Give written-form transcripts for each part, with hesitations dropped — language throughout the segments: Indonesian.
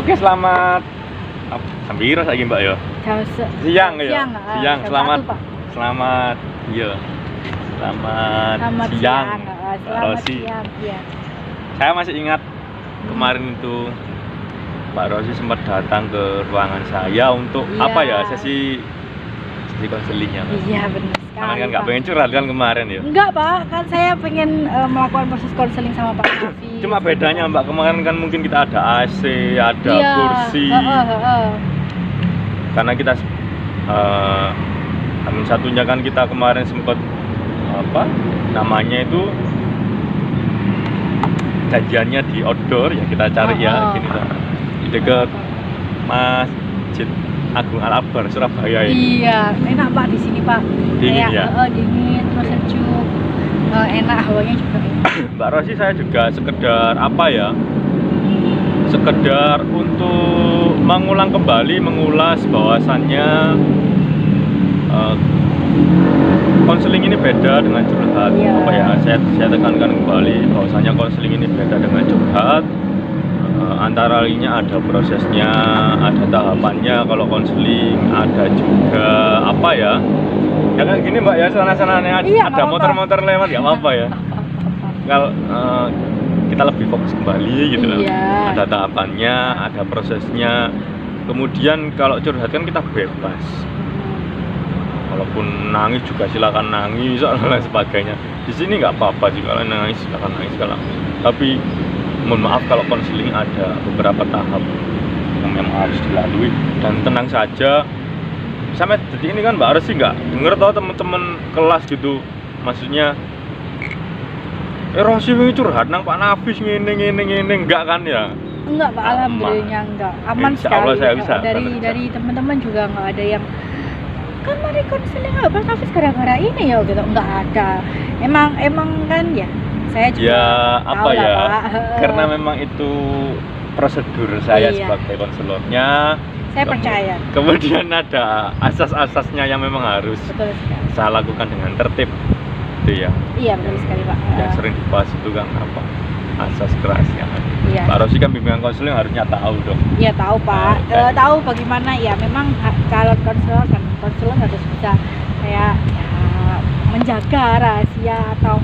Oke, selamat sampai saiki Mbak ya. Siang ya. Siang. Selamat. Selamat iya. Selamat siang. Selamat siang. Iya. Saya masih ingat kemarin itu Mbak Rosi sempat datang ke ruangan saya untuk apa ya, sesi konselingnya. Iya, benar sekali. Kan nggak pengen curhat kan kemarin ya? Enggak, Pak. Kan saya pengen melakukan proses konseling sama Pak Hafiz. Cuma bedanya Mbak, kemarin kan mungkin kita ada AC, ada kursi. Karena kita namun satunya kan kita kemarin sempat apa namanya itu kajiannya di outdoor ya, kita cari ya gini di dekat Masjid Agung Al-Akbar Surabaya ini. Iya, enak Pak di sini Pak. Dingin ya? Dingin terus sejuk, enak hawanya juga. Mbak Rosi, saya juga sekedar apa ya? Sekedar untuk mengulas bahwasannya konseling ini beda dengan curhat. Apa ya? Saya tekankan kembali bahwasannya konseling ini beda dengan curhat. Antara lainnya ada prosesnya, ada tahapannya. Kalau konseling ada juga apa ya? Ya kan gini Mbak ya, sana-sana ada motor-motor lewat ya apa ya? Kalau kita lebih fokus kembali gitu loh. Ada tahapannya, ada prosesnya. Kemudian kalau curhat kan kita bebas. Walaupun nangis juga silakan nangis dan lain sebagainya. Di sini nggak apa-apa juga nangis, silakan nangis kalau. Tapi mohon maaf kalau konseling ada beberapa tahap yang memang harus dilalui, dan tenang saja. Sampai detik ini kan Mbak Rosi nggak denger tau teman-teman kelas gitu, maksudnya Rosi ini curhat nang Pak Nafis ngene enggak kan ya? Enggak Pak, alhamdulillahnya enggak, aman sekali. Saya bisa dari teman-teman juga nggak ada yang kan mari konseling Pak Nafis gara-gara ini ya gitu, enggak ada. Emang kan ya saya juga ya apa ya, Pak. Karena memang itu prosedur saya sebagai konselornya. Saya percaya. Kemudian ada asas-asasnya yang memang harus saya lakukan dengan tertib, itu ya. Iya betul sekali Pak. Yang sering dibahas itu kan apa, asas kerasnya. Iya. Pak Rosi kan bimbingan konseling harusnya tahu dong. Iya tahu Pak. Tahu bagaimana ya, memang calon konselor harus bisa kayak menjaga rahasia atau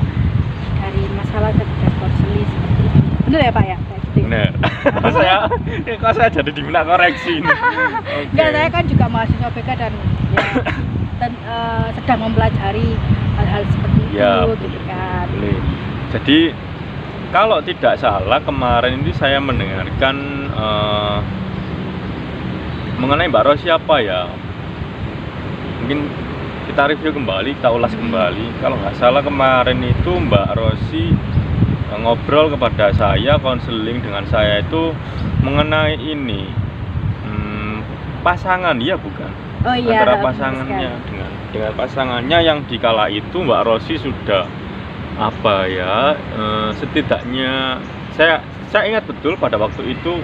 dari masalah ketika konseling seperti itu. Benar ya Pak ya? Benar. Kok saya jadi diminta koreksi ini. Enggak, saya kan juga mahasiswa BK dan sedang mempelajari hal-hal seperti itu gitu kan. Jadi kalau tidak salah kemarin ini saya mendengarkan mengenai Mbak Rosi apa ya, mungkin kita review kembali, kita ulas kembali. Kalau nggak salah kemarin itu Mbak Rosi ngobrol kepada saya, konseling dengan saya itu mengenai ini pasangan, ya bukan? Oh iya. Antara pasangannya dengan pasangannya yang dikala itu Mbak Rosi sudah apa ya, setidaknya saya ingat betul pada waktu itu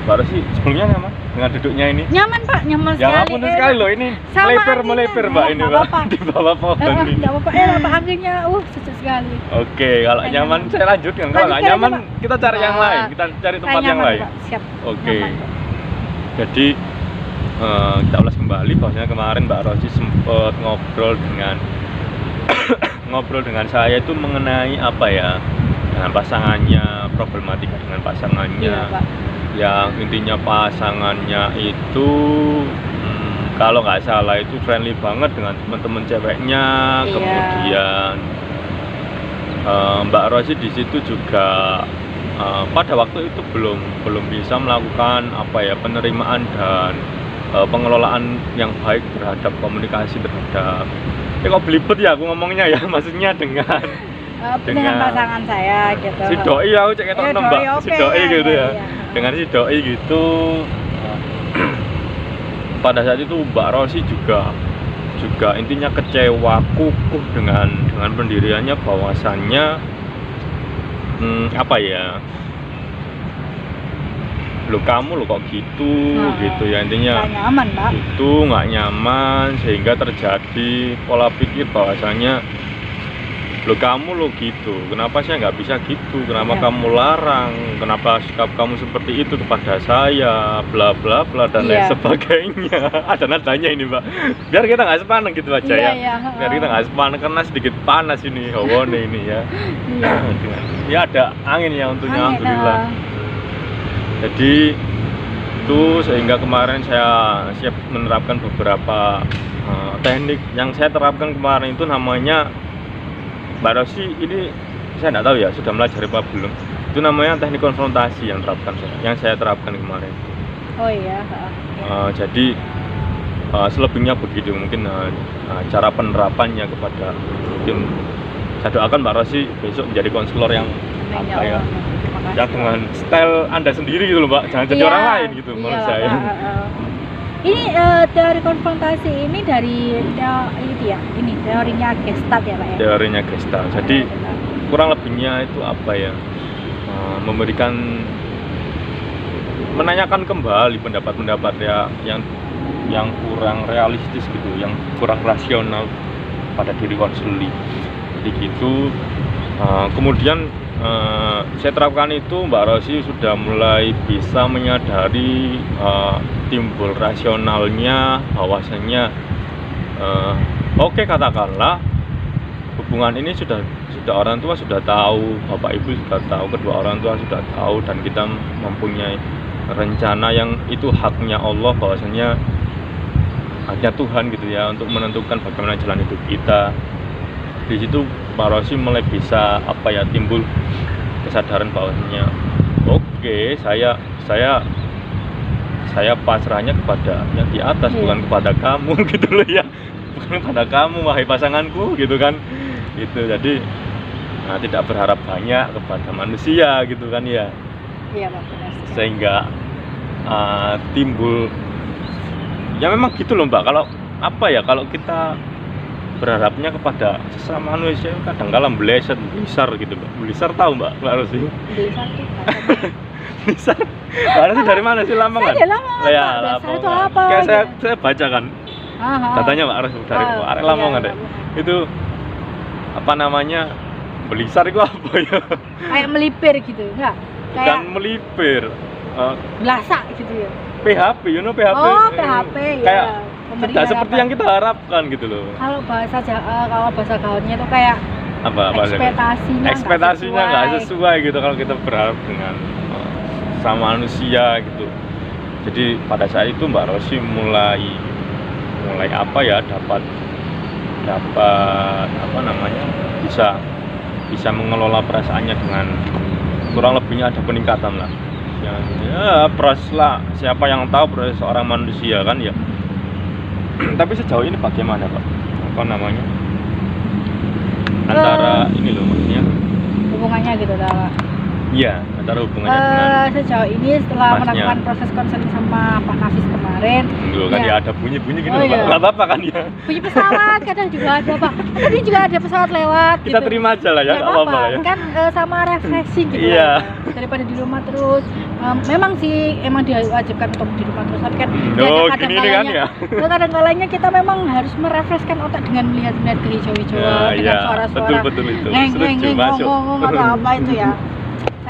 Mbak Rosi sebelumnya nyaman dengan duduknya ini? Nyaman Pak, nyaman sekali. Ya ampun sekali loh, ini melebar Mbak ini Pak, di bawah pohon ini. Enggak apa-apa, Pak anjingnya sejuk sekali. Oke, kalau nyaman saya lanjutkan. Kalau nggak nyaman kita cari yang lain, kita cari tempat yang lain. Siap. Oke. Jadi kita ulas kembali bahwasanya kemarin Mbak Rosi sempat ngobrol dengan saya itu mengenai apa ya, dengan pasangannya, problematika dengan pasangannya. Iya, Pak. Yang intinya pasangannya itu kalau nggak salah itu friendly banget dengan teman-teman ceweknya. Kemudian Mbak Rosi di situ juga pada waktu itu belum bisa melakukan apa ya, penerimaan dan pengelolaan yang baik terhadap komunikasi terhadap kok belibet ya aku ngomongnya ya, maksudnya dengan pasangan saya gitu. Si doi aku cek ketok Mbak, si doi gitu ya. Dengan si doi gitu. Pada saat itu Mbak Rosi juga intinya kecewa, kukuh dengan pendiriannya bahwasannya apa ya, kamu kok gitu gitu ya, intinya nggak nyaman Pak. Itu nggak nyaman sehingga terjadi pola pikir bahwasannya Loh kamu lo gitu, kenapa saya nggak bisa gitu, kenapa Iya. kamu larang, kenapa sikap kamu seperti itu kepada saya, bla bla bla dan lain Iya. sebagainya. Ada nadanya ini mbak, biar kita nggak sepaneng gitu aja Iya, ya, iya, biar kita nggak sepaneng karena sedikit panas ini hawane ini ya. Iya. Ya ada angin ya untungnya, Angin, alhamdulillah. Jadi itu sehingga kemarin saya siap menerapkan beberapa teknik yang saya terapkan kemarin itu namanya Mbak Rosi ini saya nggak tahu ya sudah melajari apa belum. Itu namanya teknik konfrontasi yang saya terapkan kemarin. Oh iya. Jadi selebihnya begitu mungkin cara penerapannya kepada mungkin saya doakan Mbak Rosi besok menjadi konselor yang apa ya, yang dengan style Anda sendiri gitu loh Mbak, jangan jadi orang lain gitu menurut saya. Ini teori konfrontasi ini dari ini teorinya Gestalt ya Pak ya? Teorinya Gestalt. Jadi kurang lebihnya itu apa ya, menanyakan kembali pendapat-pendapat ya yang kurang realistis gitu, yang kurang rasional pada diri konseli. Jadi gitu. Kemudian saya terapkan itu Mbak Rosi sudah mulai bisa menyadari timbul rasionalnya bahwasanya oke, katakanlah hubungan ini sudah orang tua sudah tahu, bapak ibu sudah tahu, kedua orang tua sudah tahu, dan kita mempunyai rencana yang itu haknya Allah, bahwasanya haknya Tuhan gitu ya untuk menentukan bagaimana jalan hidup kita. Di situ Pak Rosi mulai bisa apa ya, timbul kesadaran bahwasanya oke, saya pasrahnya kepada yang di atas, bukan kepada kamu gitu loh ya, bukan kepada kamu wahai pasanganku gitu kan, gitu. Jadi tidak berharap banyak kepada manusia gitu kan ya. Iya Pak, benar sekali. Sehingga timbul ya memang gitu loh Mbak, kalau apa ya, kalau kita berharapnya kepada sesama manusia kadang-kala meleset, besar gitu Mbak. Besar tahu Mbak Rosi? Besar tuh Besar. Mbak Rosi dari mana sih, Lamongan? Saya Lamongan. Ya, Besar itu Lamongan. apa? Kayak gitu. saya baca kan. Katanya Mbak Rosi dari arek Lamongan deh. Itu apa namanya? Belisar itu apa ya? Kayak melipir gitu, enggak? Bukan Kayak melipir. belasak gitu ya. PHP, you know PHP. Oh, PHP ya. Kayak Memberi tidak seperti harapan. yang kita harapkan gitu loh. Kalau bahasa gaulnya itu kayak Apa ekspektasinya nggak sesuai gitu kalau kita berharap dengan sama manusia gitu. Jadi pada saat itu Mbak Rosi mulai apa ya, dapat apa namanya, bisa mengelola perasaannya dengan kurang lebihnya ada peningkatan lah. Ya proses lah, siapa yang tahu proses seorang manusia kan ya. Tapi sejauh ini bagaimana Pak? Apa namanya? Antara ini loh maksudnya. hubungannya gitu Pak. Iya, antara hubungannya dengan Sejauh ini setelah Masnya. melakukan proses konseling sama Pak Nafis kemarin, Loh, kan ya ada bunyi-bunyi gitu Oh, loh, Pak. iya. Nggak apa-apa kan ya. bunyi pesawat kadang juga ada Pak. Tadi juga ada pesawat lewat. Kita gitu. terima aja lah ya, Nggak nggak apa-apa lah ya. Kan sama refreshing gitu Iya. lah. Daripada di rumah terus. Memang sih emang diwajibkan untuk di rumah terus, tapi kan Oh, kadang gini nih kan ya. kadang-kalanya kita memang harus merefreshkan otak dengan melihat kehijau-hijauan, dengan Iya, suara-suara betul itu. ngeng Setuju, masuk. ngomong apa itu ya.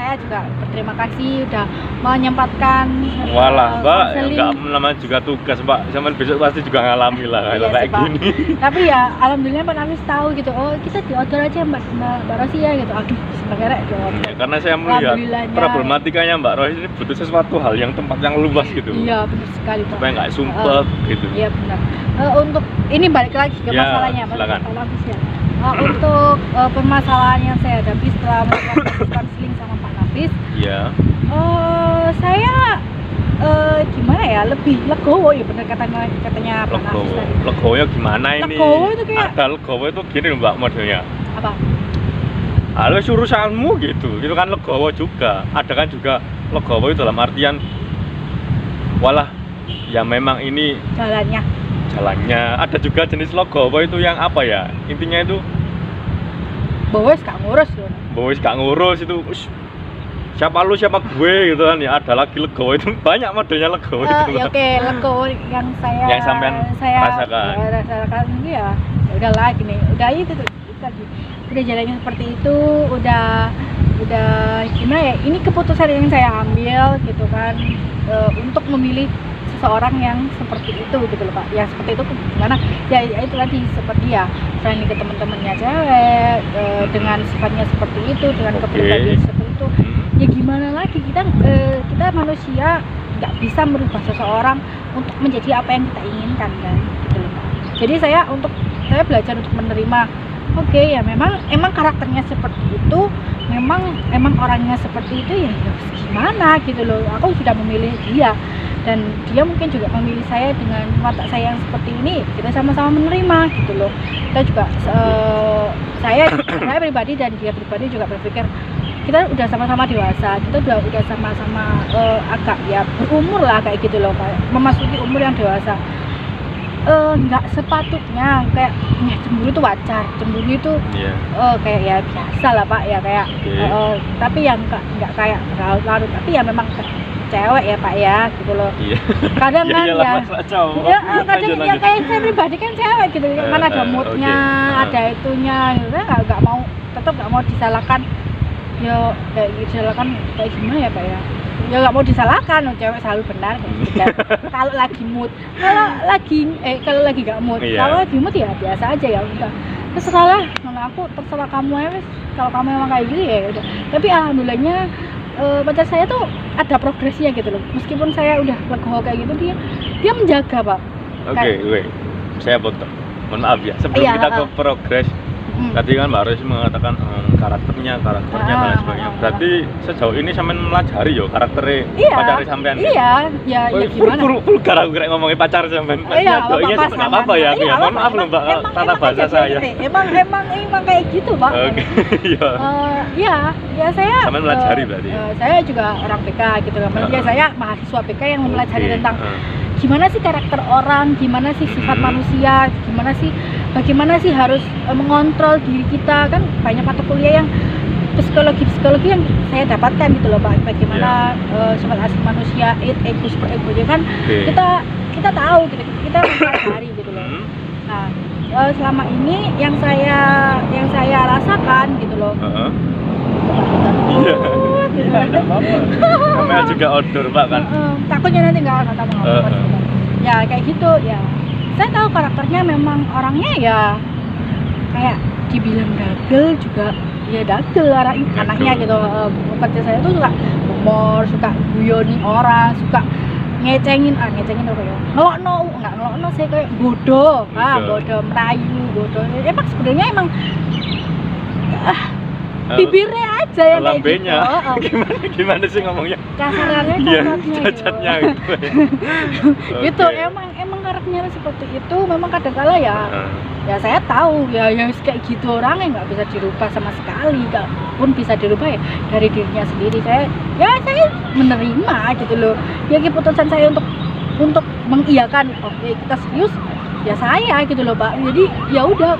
Saya juga berterima kasih udah menyempatkan Walah, Mbak, konseling. enggak namanya juga tugas, Mbak. Zaman besok pasti juga ngalami lah Iya kalau sih, kayak Pak. gini. Tapi ya alhamdulillah Pak Nafis tahu gitu. Oh, kita diodor aja Mbak Rosi ya gitu. Aduh, sebenarnya Ya, karena saya melihat Alhamdulillahnya. problematikanya Mbak Roy ini butuh sesuatu hal yang tempat yang luas gitu. Iya, benar sekali Pak. Supaya nggak sumpek gitu. Iya benar. Untuk ini balik lagi ke Ya, masalahnya, silakan. Pak Nafis ya. Untuk permasalahan yang saya hadapi setelah melakukan konseling sama Pak Nafis, Iya. saya gimana ya, lebih legowo ya, benar katanya Pak Nafis Legowo. tadi. Legowo gimana ini? Legowo itu kayak- ada legowo itu gini loh, Mbak, modelnya. Apa? Halo urusanmu gitu. Itu kan legowo juga. Ada kan juga legowo itu dalam artian walah ya memang ini Jalannya. jalannya. Ada juga jenis legowo itu yang apa ya? Intinya itu Bawes gak ngurus loh. bahwa gak ngurus itu siapa lu siapa gue gitu kan ya. Ada lagi legowo itu banyak modelnya legowo itu, Ya Mbak. oke, legowo yang Yang sampean rasakan. rasakan ini ya udahlah gini, udah itu tadi udah jalannya seperti itu, udah gimana ya, ini keputusan yang saya ambil gitu kan, untuk memilih seseorang yang seperti itu gitu loh Pak. Yang seperti itu gimana ya, itu tadi seperti ya selain ke teman-temannya cewek, dengan sifatnya seperti itu, dengan kepribadian seperti itu, ya gimana lagi, kita manusia nggak bisa merubah seseorang untuk menjadi apa yang kita inginkan kan gitu loh Pak. Jadi saya belajar untuk menerima, oke, ya emang karakternya seperti itu, memang orangnya seperti itu, ya harus gimana gitu loh. Aku sudah memilih dia dan dia mungkin juga memilih saya dengan watak saya yang seperti ini, kita sama-sama menerima gitu loh. Kita juga saya pribadi dan dia pribadi juga berpikir kita udah sama-sama dewasa, kita udah sama-sama agak ya berumur lah kayak gitu loh, kayak memasuki umur yang dewasa. Nggak sepatutnya kayak cemburu itu wajar, cemburu itu kayak ya biasa lah Pak ya, kayak tapi yang nggak kayak larut, tapi ya memang cewek ya Pak ya gitu loh. Kadang kan kadang ya kayak saya pribadi kan cewek gitu kan, ada moodnya, ada itunya, nggak mau, tetap nggak mau disalahkan. Ya kayak disalahkan kayak gimana ya Pak ya, ya nggak mau disalahkan, cewek selalu benar gitu. Kalau lagi mood, kalau lagi nggak mood, kalau lagi mood ya biasa aja, ya udah terserah, aku terserah kamu ya, kalau kamu emang kayak gitu ya udah. Tapi alhamdulillahnya pacar saya tuh ada progresnya gitu loh, meskipun saya udah legowo kayak gitu, dia menjaga Pak. Oke, saya potong, mohon maaf ya, sebelum kita ke progres. Tadi kan Mbak Rosi mengatakan karakternya dan lain sebagainya. Berarti sejauh ini sampean melajari yo karakternya pacar sampean. Iya, ya gimana? Vulgar aku kira ngomongin pacar sampean. Iya, enggak apa-apa ya. Mohon maaf loh Mbak, tata bahasa saya. Emang kayak gitu Pak. Oke. Iya. Ya saya sampean melajari berarti. Saya juga orang BK gitu kan. Ya saya mahasiswa BK yang mempelajari tentang gimana sih karakter orang, gimana sih sifat manusia, bagaimana sih harus mengontrol diri kita, kan banyak mata kuliah yang psikologi yang saya dapatkan gitu loh Pak, bagaimana sifat asli manusia, ego super ego kan kita tahu gitu, kita mempelajari gitu loh. Nah selama ini yang saya rasakan gitu loh. Iya. Tidak apa-apa. Namanya juga outdoor Pak kan. Takutnya nanti nggak ngomong. Ya kayak gitu ya. Saya tahu karakternya memang orangnya ya kayak dibilang dagel juga, ya dagel anaknya gitu. Pacar saya tuh suka humor, suka guyoni orang, suka ngecengin apa ya? Ngelokno saya kayak bodoh, merayu, bodoh. Emang sebenarnya bibirnya aja yang kayak lambenya. Gitu. Gimana sih ngomongnya? Kasarnya cacatnya gitu. Gitu, emang karakternya seperti itu. Memang kadang-kala ya saya tahu ya kayak gitu orangnya nggak bisa dirubah sama sekali. Pun bisa dirubah ya dari dirinya sendiri. Saya menerima gitu loh. Ya keputusan saya untuk mengiyakan, oke kita serius ya saya gitu loh Pak. Jadi ya udah.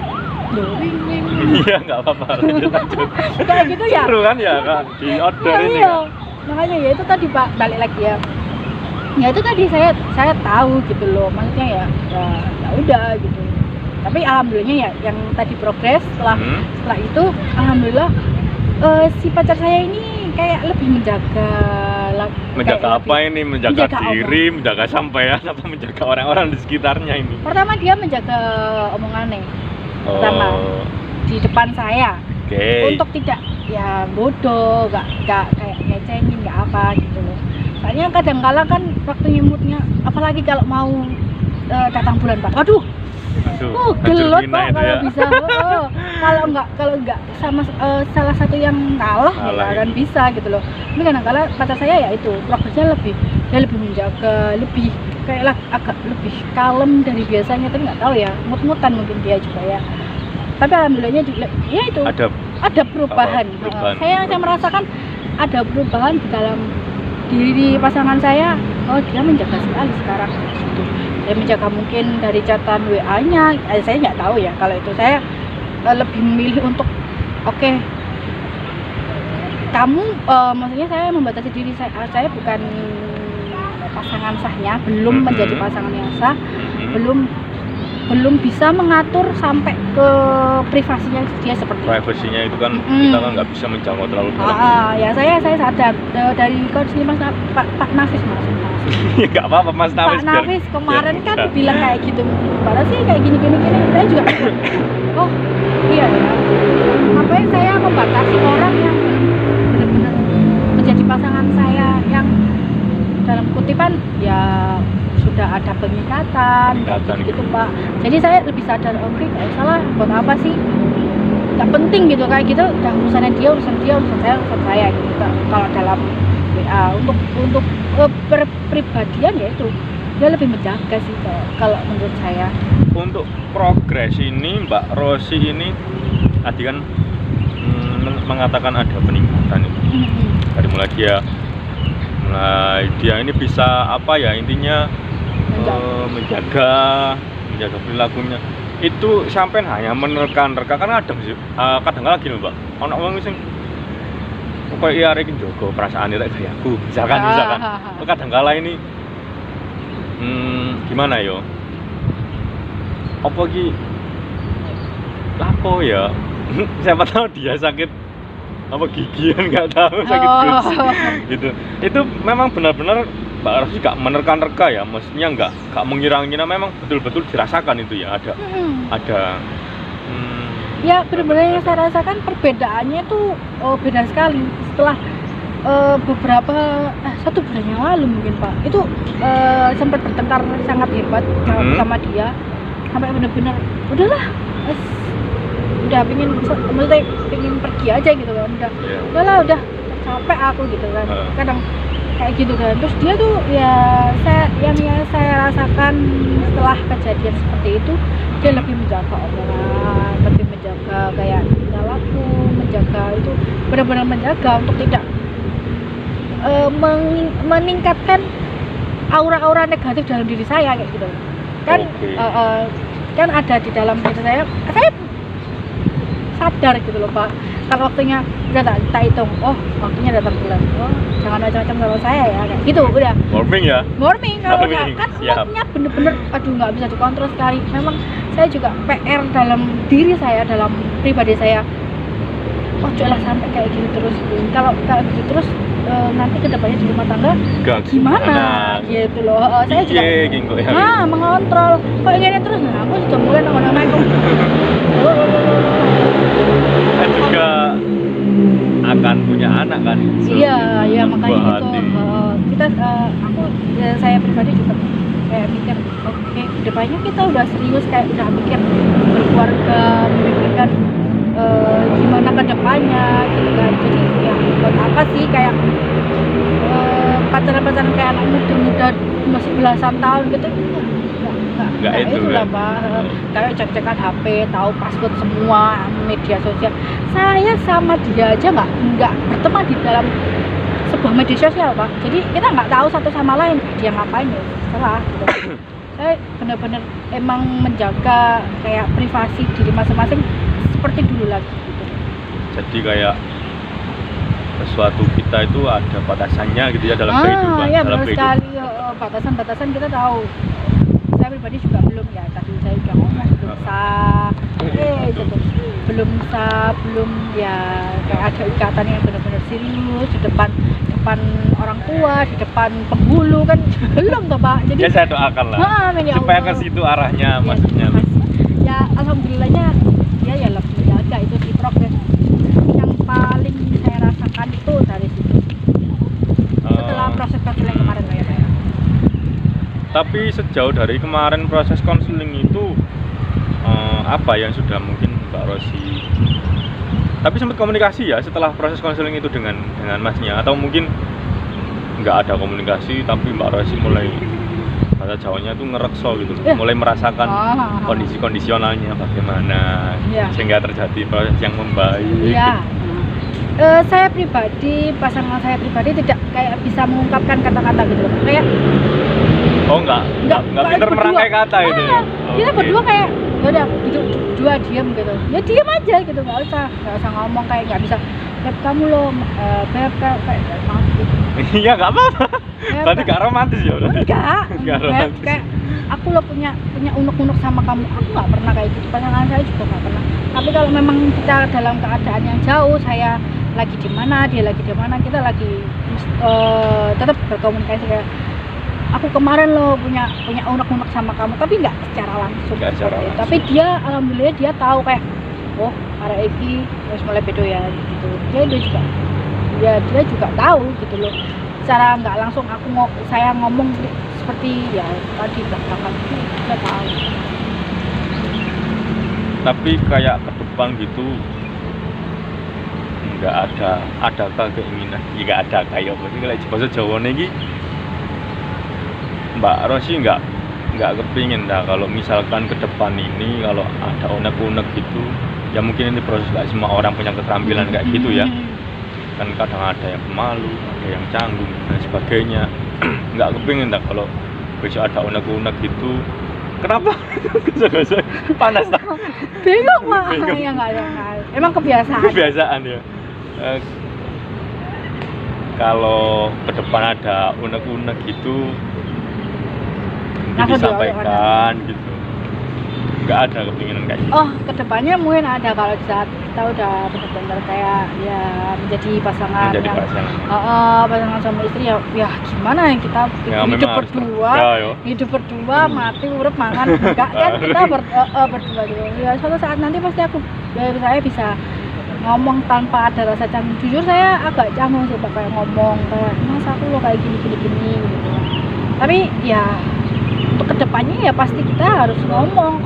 Iya nggak apa-apa, lanjut kayak gitu ya, seru kan ya kan di order ini kan? Makanya ya itu tadi Pak, balik lagi ya itu tadi saya tahu gitu loh, maksudnya ya udah gitu. Tapi alhamdulillahnya ya yang tadi progres setelah itu, alhamdulillah si pacar saya ini kayak lebih menjaga apa ini, menjaga diri, menjaga sampean, apa menjaga orang-orang di sekitarnya ini? Pertama dia menjaga omongannya. Pertama di depan saya, untuk tidak ya bodoh, nggak kayak ngecengin, nggak apa gitu loh. Soalnya kadang-kala kan waktu moodnya, apalagi kalau mau datang bulan Pak, waduh gelot Pak kalau bisa. Kalau nggak sama salah satu yang kalah ya kan bisa gitu loh. Tapi kadang-kala pacar saya ya itu progresnya lebih menjaga, lebih kayak agak lebih kalem dari biasanya, tapi nggak tahu ya, mut-mutan mungkin dia juga ya. Tapi alhamdulillahnya juga ya itu ada perubahan. Saya merasakan ada perubahan di dalam diri pasangan saya. Dia menjaga sekali sekarang gitu. Dia menjaga mungkin dari catatan WA-nya, saya nggak tahu ya kalau itu. Saya lebih memilih untuk kamu, maksudnya saya membatasi diri saya bukan pasangan sahnya, belum menjadi pasangan yang sah, belum belum bisa mengatur sampai ke privasinya dia seperti itu. Privasinya itu kan kita kan nggak bisa menjangkau terlalu dalam. Ya saya sadar dari konseling Mas Pak Nafis Mas. Ya nggak apa-apa Mas Nafis. Pak Nafis kemarin kan bilang kayak gitu. Padahal sih kayak gini. Saya juga oh iya ya. Makanya saya membatasi orang yang benar-benar menjadi pasangan saya yang dalam kutipan ya sudah ada pengikatan gitu Pak. Jadi saya lebih sadar oke nggak salah buat apa sih, nggak penting gitu kayak gitu, udah urusan saya urusan saya gitu. Kalau dalam WA untuk pribadian ya itu dia lebih menjaga sih kalau menurut saya. Untuk progres ini Mbak Rosi ini tadi kan mengatakan ada peningkatan itu. Dari mulai dia ini bisa apa ya intinya menjaga perilakunya itu sampai hanya menerka karena kadang lagi loh Mbak ono wong sing koyo iya arek njogo perasaan itu gayaku misalkan kadang kala ini gimana yo apa ki lapo ya siapa tahu dia sakit apa gigian nggak tahu sakit gusi gitu. Itu memang benar-benar Mbak Rosi gak menerka-nerka ya, maksudnya gak mengira-ngira, memang betul-betul dirasakan itu ya ada ya benar-benar yang saya rasakan perbedaannya tuh beda sekali setelah beberapa 1 bulan yang lalu mungkin Pak itu sempat bertengkar sangat hebat sama dia sampai benar-benar udahlah udah pengen pergi aja gitu kan udah capek aku gitu kan kadang kayak gitu kan. Terus dia tuh ya yang saya rasakan setelah kejadian seperti itu dia lebih menjaga omongan, lebih menjaga kayak tingkah laku, menjaga itu benar-benar menjaga untuk tidak meningkatkan aura-aura negatif dalam diri saya kayak gitu kan. Kan ada di dalam diri saya sadar gitu loh Pak, kalau waktunya udah tak hitung, oh waktunya datang bulan, oh jangan macam-macam sama saya ya kayak gitu udah warming kalau nggak kan moodnya bener-bener aduh nggak bisa dikontrol sekali. Memang saya juga PR dalam diri saya, dalam pribadi saya, oh janganlah sampai kayak gitu terus. Kalau gitu terus nanti kedepannya di rumah tangga gimana gitu loh. Saya juga mengontrol kok ini terus. Nah aku sudah mulai nama-nama itu juga akan punya anak kan. Iya makanya gitu saya pribadi juga kayak mikir oke, kedepannya kita udah serius kayak udah mikir berkeluarga, memikirkan gimana kedepannya gitu kan. Jadi ya buat apa sih kayak pacaran kayak anak muda masih belasan tahun gitu, nggak itu lah Pak. Kayak cek-cekan HP, tahu password semua media sosial. Saya sama dia aja nggak berteman di dalam sebuah media sosial Pak. Jadi kita nggak tahu satu sama lain dia ngapain ya salah gitu. Saya benar-benar emang menjaga kayak privasi diri masing-masing seperti dulu lagi gitu. Jadi kayak sesuatu kita itu ada batasannya gitu ya dalam kehidupan. Iya benar sekali, batasan-batasan kita tahu. Saya pribadi juga belum ya, tadi saya juga ngomong belum ya kayak ada ikatan yang benar-benar serius di depan orang tua, di depan penghulu kan belum toh Pak. Jadi ya saya doakan lah supaya ke situ arahnya maksudnya. Ya alhamdulillahnya ya lebih menjaga itu sih progres yang paling saya rasakan itu dari situ setelah proses konseling kemarin ya Pak. Tapi sejauh dari kemarin proses konseling itu apa yang sudah mungkin Mbak Rosi, tapi sempat komunikasi ya setelah proses konseling itu dengan masnya, atau mungkin nggak ada komunikasi tapi Mbak Rosi mulai bahasa Jawanya itu ngerekso gitu, mulai merasakan kondisi kondisionalnya bagaimana sehingga terjadi proses yang membaik. Saya pribadi, pasangan saya pribadi tidak kayak bisa mengungkapkan kata-kata gitu loh, kayak nggak pintar merangkai kata itu ya. Kita berdua kayak udah gitu, dua diam gitu, ya diam aja gitu, nggak usah ngomong, kayak nggak bisa beb kamu loh, beb kayak maaf gitu. Iya nggak apa-apa. Beb, Berarti gak romantis ya udah. enggak, Nggak beb romantis. kayak aku loh punya unek-unek sama kamu. Aku nggak pernah kayak gitu, pasangan saya juga nggak pernah. Tapi kalau memang kita dalam keadaan yang jauh, saya lagi di mana, dia lagi di mana, kita lagi tetap berkomunikasi kayak aku kemarin loh punya unek-unek sama kamu, tapi nggak secara langsung. Nggak secara seperti itu. langsung. Tapi dia alhamdulillah dia tahu kayak oh arek iki wis mulai bedo ya gitu. Dia juga tahu gitu loh. Secara nggak langsung saya ngomong seperti ya tadi belakangan itu dia tahu. Tapi kayak ke depan gitu nggak adakah keinginan? Ya nggak ada kayak apa sih kalau bahasa Jawa nih Mbak Rosi nggak kepingin dah kalau misalkan ke depan ini kalau ada unek-unek gitu ya mungkin ini proses, nggak semua orang punya keterampilan kayak gitu ya, kan kadang ada yang pemalu, ada yang canggung dan sebagainya. Nggak kepingin dah kalau besok ada unek-unek gitu. Kenapa? Panas tak? Bingung mah. Bingung. Ya nggak ada. Emang kebiasaan. Kebiasaan ya. Kalau ke depan ada unek-unek gitu mungkin Langsung disampaikan gitu. Nggak ada kepinginan kayak gitu. Oh, kedepannya mungkin ada kalau di saat kita udah benar-benar kayak ya menjadi pasangan Menjadi yang pasangan. pasangan sama istri ya kita Ya, hidup memang harus berdua, ya, yo. hidup berdua, mati urip mangan enggak kan kita berdua gitu. Ya suatu saat nanti pasti saya bisa ngomong tanpa ada rasa canggung. Jujur saya agak canggung sih Pak, kayak ngomong kayak mas aku lo kayak gini gitu. Tapi ya untuk kedepannya ya pasti kita harus ngomong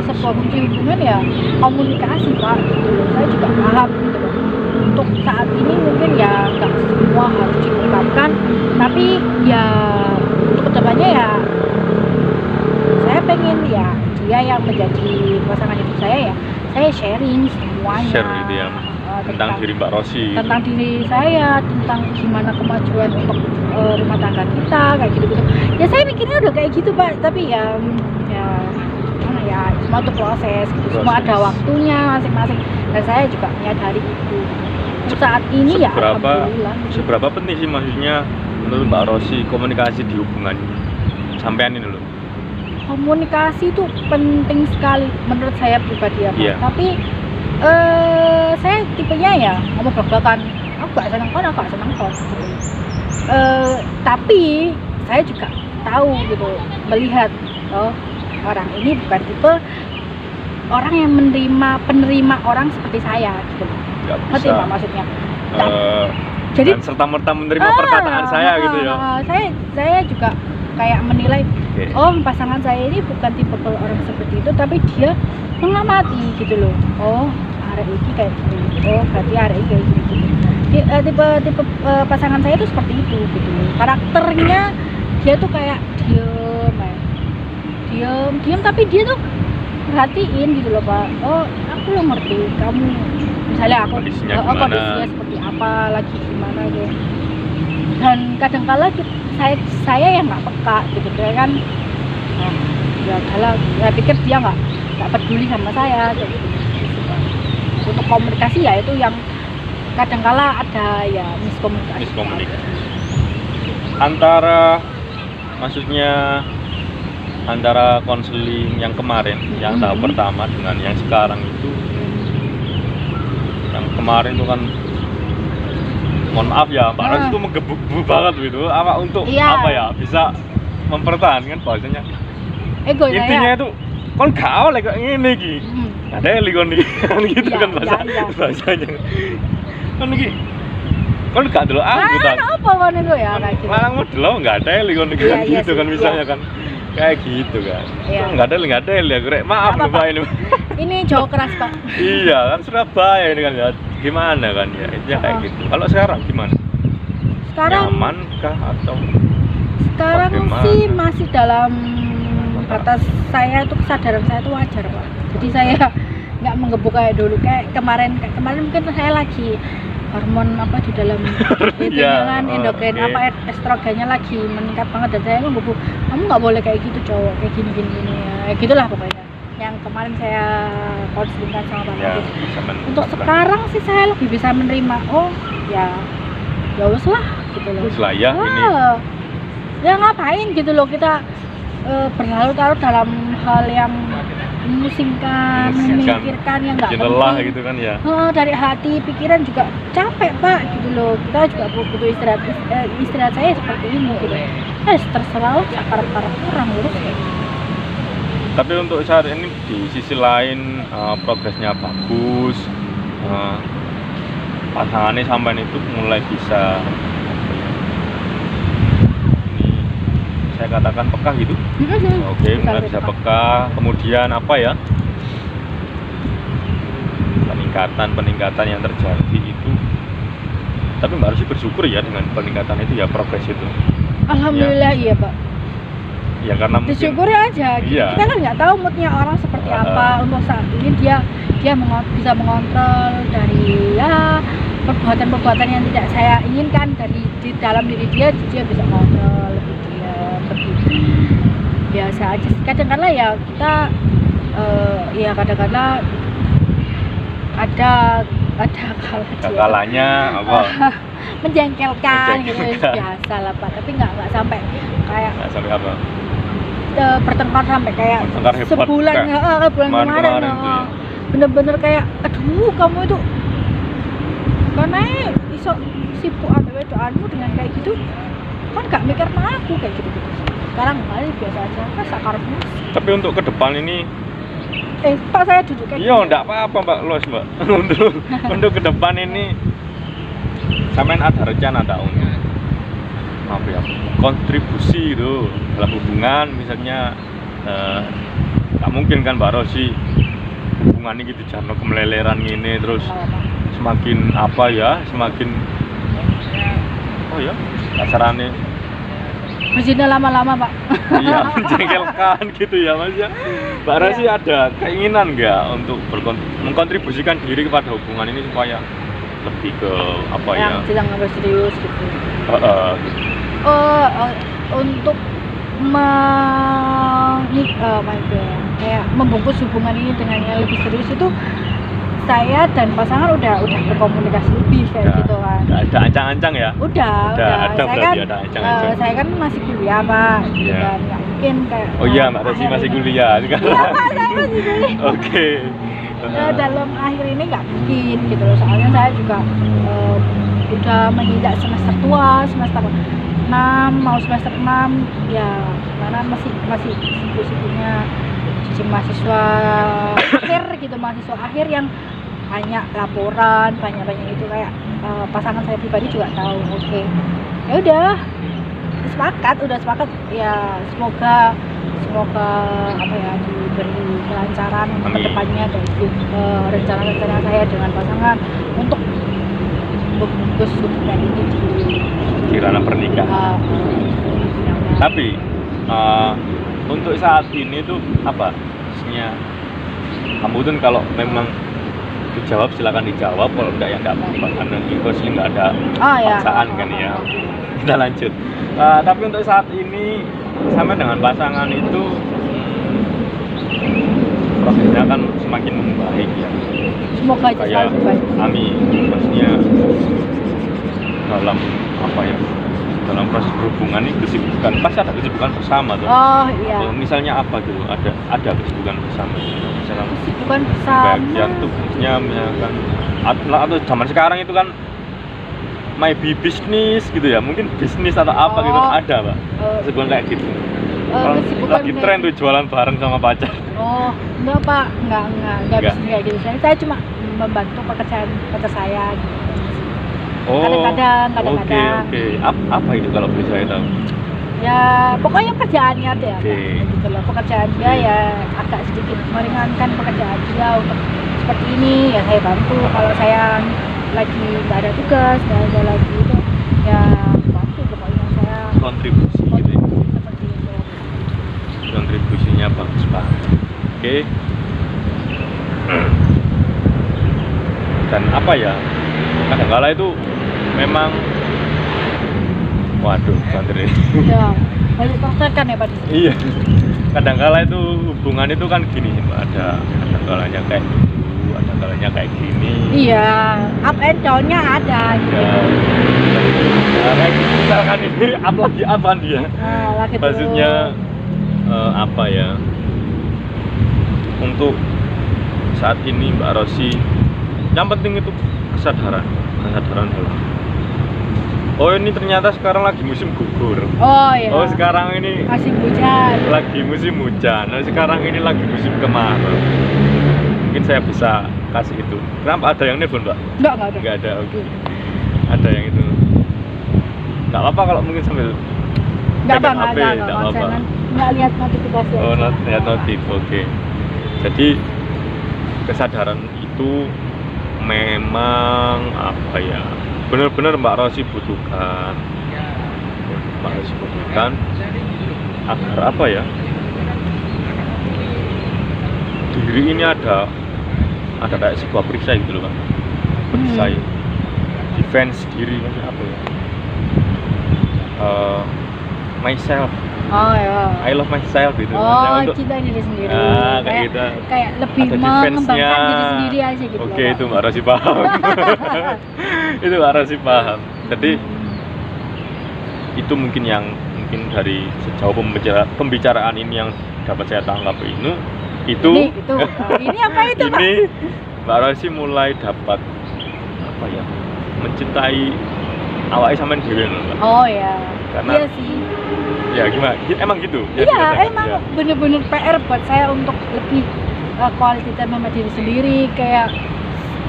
sebuah kunci hubungan ya komunikasi Pak gitu. Saya juga paham gitu loh. Untuk saat ini mungkin ya nggak semua harus diungkapkan, tapi ya untuk kedepannya ya saya pengen ya dia yang menjadi pasangan hidup saya ya saya sharing semuanya. Share gitu ya tentang diri Mbak Rosi. Tentang diri saya, tentang gimana kemajuan untuk rumah tangga kita kayak gitu. Ya saya mikirnya udah kayak gitu Pak, tapi ya gimana ya semua itu proses gitu. Semua ada waktunya masing-masing dan saya juga menyadari itu. Untuk saat ini ya alhamdulillah. Seberapa penting sih maksudnya menurut Mbak Rosi komunikasi di hubungan sampean ini loh? Komunikasi itu penting sekali menurut saya pribadi ya Pak. Iya. Tapi saya tipenya ya ngomong belak-belakan. Aku gak senang kon, aku gak senang kon. Tapi saya juga tahu gitu, melihat orang ini bukan tipe orang yang penerima orang seperti saya gitu. Nggak Ngerti bisa. nggak maksudnya? Jadi serta-merta menerima perkataan saya gitu ya. Saya juga kayak menilai Oke. oh pasangan saya ini bukan tipe orang seperti itu, tapi dia mengamati gitu loh. Oh arek iki kayak gini, oh berarti arek iki kayak gini. Tipe pasangan saya itu seperti itu gitu loh. Karakternya dia tuh kayak diem tapi dia tuh perhatiin gitu loh Pak. Oh aku lo ngerti kamu misalnya aku Kondisinya gimana? kondisinya seperti apa lagi gimana gitu. Dan kadangkala saya yang nggak peka gitu kan. Ya udahlah, saya pikir dia nggak peduli sama saya kayak gitu. Untuk komunikasi ya itu yang kadangkala ada ya miskomunikasi. Antara konseling yang kemarin, yang tahap pertama dengan yang sekarang itu, yang kemarin itu kan, mohon maaf ya, Mbak Rosi itu menggebu-gebu banget gitu, untuk apa ya, bisa mempertahankan bahasanya. Ego Intinya saya. itu, kon kau lagi kayak gini iki, ada yang kon gitu kan bahasanya, kon iki, kon gak dulu gitu. Apa kan itu ya kayak gitu. Malang model nggak ada kon gitu kan misalnya kan. Kayak gitu kan, nggak ada ya, Grek. Maaf lupa ini. Ini Jawa keras Pak. Iya kan Surabaya ini kan ya, gimana kan ya, intinya kayak gitu. Kalau sekarang gimana? Sekarang Nyaman kah atau? Sekarang bagaimana? sih masih dalam batas saya itu kesadaran saya itu wajar Pak. Jadi saya nggak menggebuk kayak dulu kayak kemarin mungkin saya lagi hormon apa di dalam kan endokrin apa estrogennya lagi meningkat banget dan saya ngomong kamu nggak boleh kayak gitu cowok kayak gini ya gitulah pokoknya yang kemarin saya konsulkan sama Pak Ya, Kadis. bisa Untuk sekarang sih saya lebih bisa menerima, oh ya wes lah gitu loh. Wes lah ya, ini Ya ngapain gitu loh kita berlarut-larut dalam hal yang memusingkan, memikirkan yang nggak bikin lelah penting. gitu kan ya. Dari hati, pikiran juga capek Pak gitu loh. Kita juga butuh istirahat. Istirahat saya seperti ini gitu. Terserah sakar-sakar kurang urus kayak gitu. Tapi untuk saat ini di sisi lain progresnya bagus, pasangannya sampai itu mulai bisa ini saya katakan peka gitu. Oke, mulai bisa peka. Kemudian apa ya? Peningkatan yang terjadi itu. Tapi Mbak harus bersyukur ya dengan peningkatan itu ya, progres itu. Alhamdulillah iya Pak. Ya karena mungkin Disyukuri aja. Iya. Kita kan nggak tahu moodnya orang seperti apa. Untuk saat ini dia bisa mengontrol dari ya perbuatan-perbuatan yang tidak saya inginkan dari di dalam diri dia bisa mengontrol lebih diam, lebih biasa aja. Kadang-kadang ya kita ya kadang-kadang ada kalanya apa? menjengkelkan gitu biasa lah Pak, tapi nggak sampai kayak Nggak sampai apa? bertengkar sampai kayak Bertengkar hebat, sebulan kayak bulan kemarin tuh ya. bener-bener kayak aduh kamu itu karena iso sibuk ambil wedoanmu dengan kayak gitu kan gak mikir aku kayak gitu sekarang kali biasa aja kan sakarmu. Tapi untuk ke depan ini Pak saya duduk kayak iya enggak apa-apa Mbak Los Mbak. untuk ke depan ini sampean ada rencana tak untuk apa ya, kontribusi itu dalam hubungan misalnya tak mungkin kan Mbak Rosi hubungan ini gitu jangan kemeleleran gini terus semakin apa ya, semakin oh ya kasarannya berzina lama-lama Pak. iya menjengkelkan gitu ya Mas ya. Mbak Rosi ada keinginan nggak untuk mengkontribusikan diri kepada hubungan ini supaya lebih ke apa yang ya sedang ngambil serius gitu. Gitu. Untuk kayak membungkus hubungan ini dengan yang lebih serius itu saya dan pasangan udah berkomunikasi lebih kayak gitu kan. Ada ancang-ancang ya? Udah. Ada Saya berarti kan, ada ancang-ancang. saya kan masih kuliah Pak, gitu Iya. kan nggak mungkin kayak. Oh iya Mbak Rosi masih kuliah sekarang. Iya Pak, saya masih kuliah. Oke. Dalam akhir ini nggak mungkin gitu loh, soalnya saya juga udah menginjak semester tua, semester 6 mau semester 6 ya karena masih sibuk-sibuknya jadi mahasiswa akhir gitu, mahasiswa akhir yang banyak laporan, banyak itu kayak pasangan saya pribadi juga tahu. Oke. Ya udah sepakat ya semoga apa ya diberi kelancaran ke depannya dari rencana-rencana saya dengan pasangan untuk membungkus hubungan ini di ranah pernikahan. Tapi untuk saat ini tuh apa maksudnya kamu tuh kalau memang dijawab silakan dijawab, kalau enggak ya enggak apa-apa karena ini nggak ada paksaan kan ya. Kita lanjut. Tapi untuk saat ini sama dengan pasangan itu prosesnya kan semakin membaik ya. Semoga aja Kayak selalu baik. Amin. Maksudnya dalam apa ya? Dalam proses berhubungan ini kesibukan pasti ada kesibukan bersama tuh. Oh iya. Misalnya apa gitu? Ada kesibukan bersama. Misalnya Kesibukan bersama. bagian tugasnya misalkan atau zaman sekarang itu kan maybe bisnis gitu ya, mungkin bisnis atau apa gitu ada Pak. Kesibukan kayak gitu. Kalau lagi tren tuh jualan bareng sama pacar. Oh enggak Pak, enggak bisa kayak gitu. Saya cuma membantu pekerjaan pacar saya gitu. Oh, kadang-kadang. Oke. Apa itu kalau boleh saya tahu? Ya pokoknya kerjaannya deh. Oke. Gitu loh, pekerjaan dia ya agak sedikit meringankan pekerjaan dia untuk seperti ini ya saya bantu. Kalau saya lagi nggak ada tugas, nggak ada lagi itu ya bantu pokoknya saya Kontribusi gitu ya. seperti itu. Kontribusinya bagus banget. Oke. Dan apa ya? Kadang-kala itu memang waduh, baterai. Ya banyak praktek kan ya Pak. Iya. kadang-kala itu hubungan itu kan gini, Mbak, ada kalanya kayak gitu, ada kalanya kayak gini. Iya, up and down-nya ada gitu. Ya. Nah, kayak gitu, misalkan ini lagi apa dia? Nah, lah gitu. Maksudnya apa ya? Untuk saat ini Mbak Rosi, yang penting itu kesadaran dulu. Oh, ini ternyata sekarang lagi musim gugur. Oh iya. Oh, sekarang ini masih hujan. lagi musim hujan. Nah, sekarang ini lagi musim kemarau. Mungkin saya bisa kasih itu. Kenapa ada yang nelfon, Mbak? Enggak ada. Enggak ada, oke. Ada yang itu. Enggak apa-apa kalau mungkin sambil Enggak pegang Bang, HP, enggak enggak apa-apa. konsenan. Enggak lihat notifikasi. Oh, aja. lihat notif, oke. Jadi kesadaran itu memang apa ya? Benar-benar Mbak Rosi butuhkan. Mbak Rosi butuhkan agar apa ya? Diri ini ada kayak sebuah perisai gitu loh, Pak. Perisai. Defense diri macam apa ya? Myself. Oh ya. I love myself gitu. Oh, Maksudnya cinta diri sendiri. Ah, kayak gitu. Kayak lebih Ada mengembangkan defense-nya. diri sendiri aja gitu. Oke, loh, itu Mbak Rosi paham. Itu Mbak Rosi paham. Jadi itu mungkin dari sejauh pembicaraan ini yang dapat saya tangkap itu Ini itu. Ini apa itu, Pak? ini Mbak Rosi mulai dapat apa ya? Mencintai awake sampean dhewe lho, Mbak. Oh ya. Karena- Iya sih. Ya gimana? Emang gitu. Ya, Iya, dirasakan, emang ya. bener-bener PR buat saya untuk lebih quality time sama diri sendiri. Kayak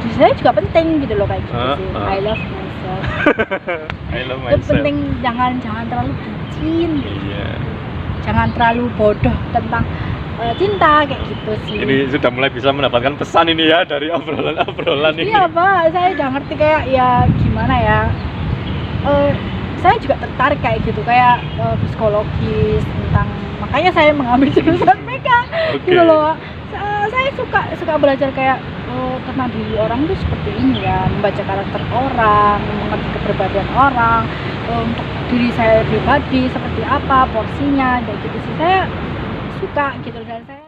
diri saya juga penting gitu loh, kayak gitu sih. I love myself. I love Itu myself. penting, jangan terlalu bucin, Iya. jangan terlalu bodoh tentang cinta kayak gitu sih. Ini sudah mulai bisa mendapatkan pesan ini ya dari obrolan ini. Iya Pak, saya udah ngerti kayak ya gimana ya. Saya juga tertarik kayak gitu, kayak psikologis tentang, makanya saya mengambil jurusan PK gitu loh. Saya suka belajar kayak tentang diri orang itu seperti ini ya, membaca karakter orang, mengerti kepribadian orang, untuk diri saya pribadi seperti apa porsinya, kayak gitu sih. Saya suka gitu dan saya